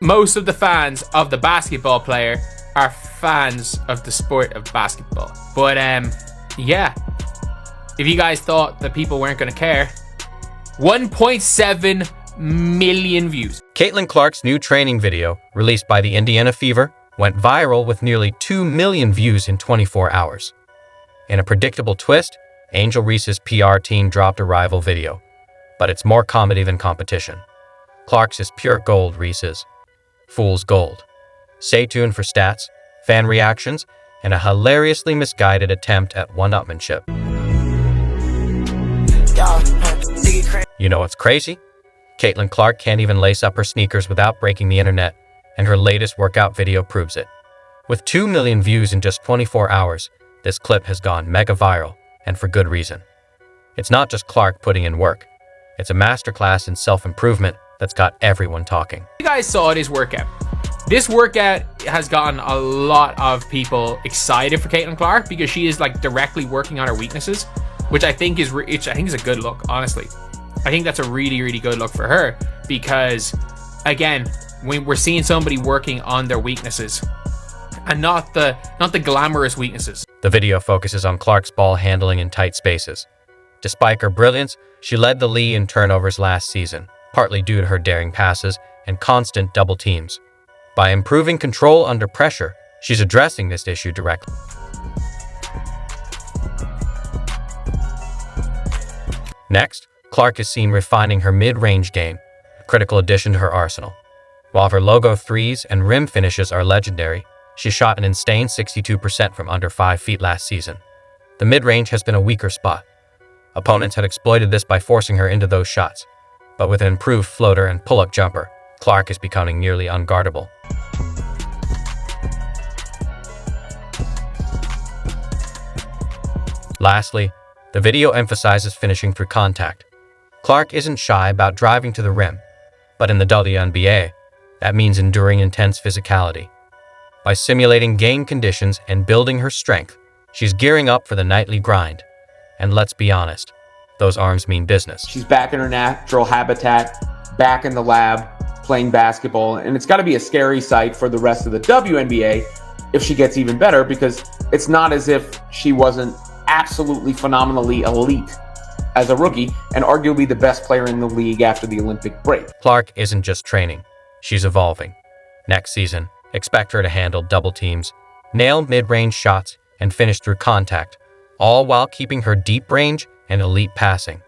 most of the fans of the basketball player are fans of the sport of basketball. But yeah, if you guys thought that people weren't going to care, 1.7 million views. Caitlin Clark's new training video, released by the Indiana Fever, went viral with nearly 2 million views in 24 hours. In a predictable twist, Angel Reese's PR team dropped a rival video, but it's more comedy than competition. Clark's is pure gold, Reese's fool's gold. Stay tuned for stats, fan reactions, and a hilariously misguided attempt at one-upmanship. You know what's crazy? Caitlin Clark can't even lace up her sneakers without breaking the internet, and her latest workout video proves it. With 2 million views in just 24 hours, this clip has gone mega viral, and for good reason. It's not just Clark putting in work. It's a masterclass in self-improvement that's got everyone talking. You guys saw this workout. This workout has gotten a lot of people excited for Caitlin Clark because she is like directly working on her weaknesses, which I think is a good look, honestly. I think that's a really, really good look for her because, again, when we're seeing somebody working on their weaknesses and not the glamorous weaknesses. The video focuses on Clark's ball handling in tight spaces. Despite her brilliance, she led the league in turnovers last season, partly due to her daring passes and constant double teams. By improving control under pressure, she's addressing this issue directly. Next, Clark is seen refining her mid-range game, a critical addition to her arsenal. While her logo threes and rim finishes are legendary, she shot an insane 62% from under 5 feet last season. The mid-range has been a weaker spot. Opponents had exploited this by forcing her into those shots, but with an improved floater and pull-up jumper, Clark is becoming nearly unguardable. Lastly, the video emphasizes finishing through contact. Clark isn't shy about driving to the rim, but in the WNBA, that means enduring intense physicality. By simulating game conditions and building her strength, she's gearing up for the nightly grind. And let's be honest, those arms mean business. She's back in her natural habitat, back in the lab, playing basketball, and it's got to be a scary sight for the rest of the WNBA if she gets even better, because it's not as if she wasn't absolutely phenomenally elite as a rookie and arguably the best player in the league after the Olympic break. Clark isn't just training, she's evolving. Next season, expect her to handle double teams, nail mid-range shots, and finish through contact, all while keeping her deep range and elite passing.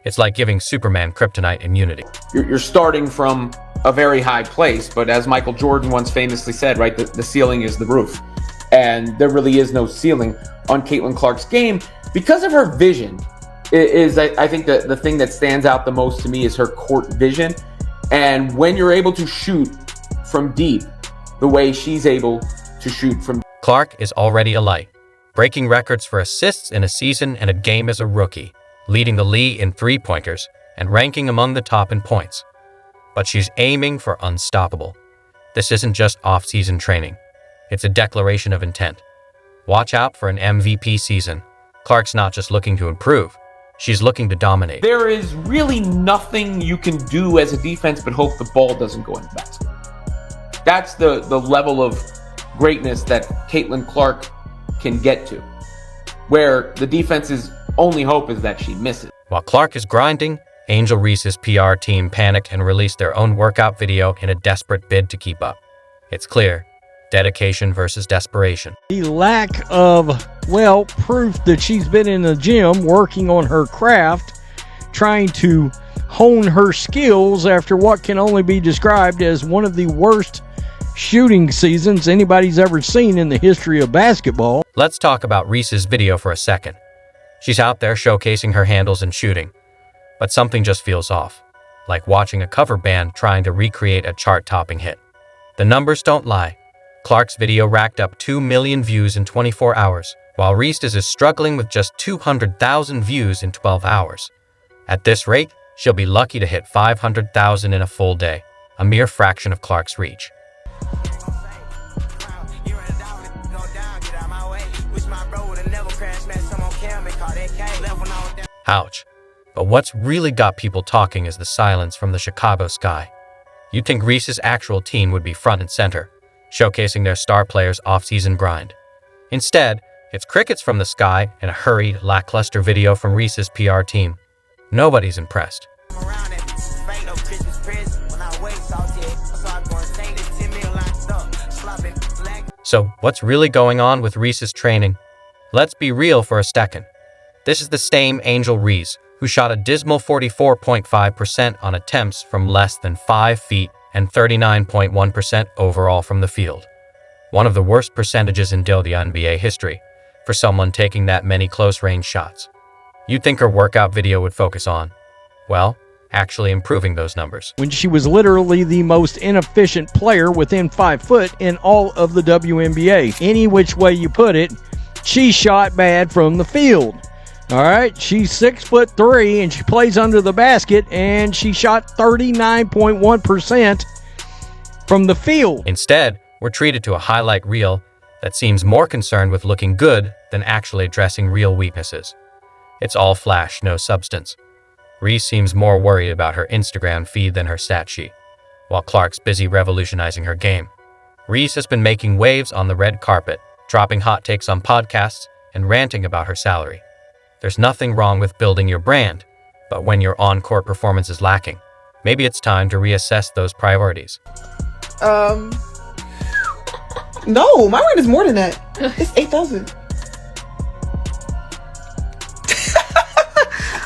It's like giving Superman kryptonite immunity. You're starting from a very high place, but as Michael Jordan once famously said, right, the ceiling is the roof. And there really is no ceiling on Caitlin Clark's game because of her vision. I think the thing that stands out the most to me is her court vision. And when you're able to shoot from deep, the way she's able to shoot from... Clark is already a light, breaking records for assists in a season and a game as a rookie, leading the league in three-pointers and ranking among the top in points. But she's aiming for unstoppable. This isn't just off-season training. It's a declaration of intent. Watch out for an MVP season. Clark's not just looking to improve. She's looking to dominate. There is really nothing you can do as a defense but hope the ball doesn't go in the basket. That's the level of greatness that Caitlin Clark can get to, where the defense's only hope is that she misses. While Clark is grinding, Angel Reese's PR team panicked and released their own workout video in a desperate bid to keep up. It's clear, dedication versus desperation. The lack of, proof that she's been in the gym working on her craft, trying to hone her skills after what can only be described as one of the worst shooting seasons anybody's ever seen in the history of basketball. Let's talk about Reese's video for a second. She's out there showcasing her handles and shooting, but something just feels off, like watching a cover band trying to recreate a chart-topping hit. The numbers don't lie. Clark's video racked up 2 million views in 24 hours, while Reese is struggling with just 200,000 views in 12 hours. At this rate, she'll be lucky to hit 500,000 in a full day, a mere fraction of Clark's reach. Ouch. But what's really got people talking is the silence from the Chicago sky. You'd think Reese's actual team would be front and center, showcasing their star players' off-season grind. Instead, it's crickets from the sky and a hurried, lackluster video from Reese's PR team. Nobody's impressed. So, what's really going on with Reese's training? Let's be real for a second. This is the same Angel Reese, who shot a dismal 44.5% on attempts from less than 5 feet and 39.1% overall from the field. One of the worst percentages in WNBA history for someone taking that many close-range shots. You'd think her workout video would focus on, well, actually improving those numbers. When she was literally the most inefficient player within 5 foot in all of the WNBA. Any which way you put it, she shot bad from the field. All right, she's 6'3" and she plays under the basket, and she shot 39.1% from the field. Instead, we're treated to a highlight reel that seems more concerned with looking good than actually addressing real weaknesses. It's all flash, no substance. Reese seems more worried about her Instagram feed than her stat sheet, while Clark's busy revolutionizing her game. Reese has been making waves on the red carpet, dropping hot takes on podcasts and ranting about her salary. There's nothing wrong with building your brand, but when your on-court performance is lacking, maybe it's time to reassess those priorities. No, my rent is more than that. It's $8,000.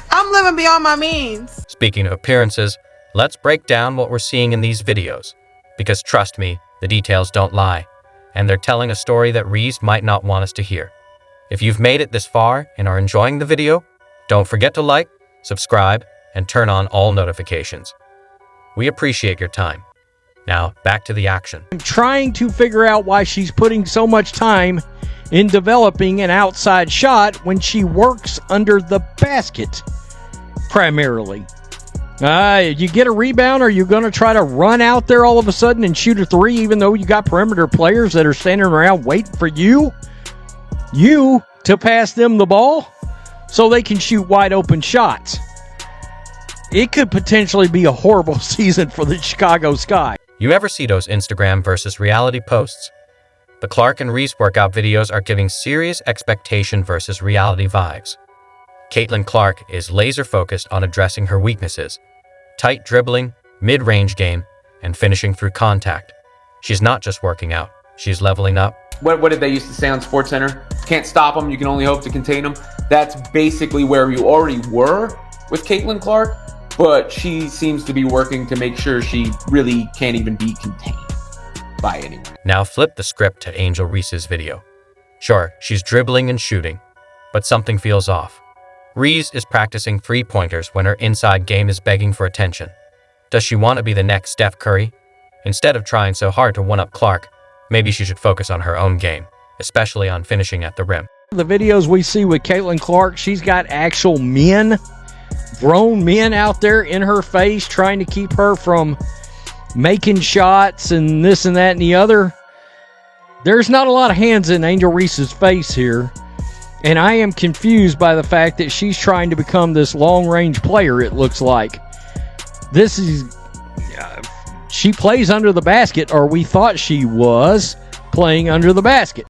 I'm living beyond my means. Speaking of appearances, let's break down what we're seeing in these videos. Because trust me, the details don't lie, and they're telling a story that Reese might not want us to hear. If you've made it this far and are enjoying the video, don't forget to like, subscribe, and turn on all notifications. We appreciate your time. Now, back to the action. I'm trying to figure out why she's putting so much time in developing an outside shot when she works under the basket, primarily. You get a rebound, or you're going to try to run out there all of a sudden and shoot a three, even though you got perimeter players that are standing around waiting for you to pass them the ball so they can shoot wide open shots. It could potentially be a horrible season for the Chicago Sky. You ever see those Instagram versus reality posts? The Clark and Reese workout videos are giving serious expectation versus reality vibes. Caitlin Clark is laser-focused on addressing her weaknesses: tight dribbling, mid-range game, and finishing through contact. She's not just working out, she's leveling up. What did they used to say on SportsCenter? Can't stop them, you can only hope to contain them. That's basically where you already were with Caitlin Clark, but she seems to be working to make sure she really can't even be contained by anyone. Now flip the script to Angel Reese's video. Sure, she's dribbling and shooting, but something feels off. Reese is practicing three-pointers when her inside game is begging for attention. Does she want to be the next Steph Curry? Instead of trying so hard to one-up Clark, maybe she should focus on her own game, especially on finishing at the rim. The videos we see with Caitlin Clark, she's got actual men, grown men out there in her face trying to keep her from making shots and this and that and the other. There's not a lot of hands in Angel Reese's face here, and I am confused by the fact that she's trying to become this long-range player, it looks like. This is... she plays under the basket, or we thought she was playing under the basket.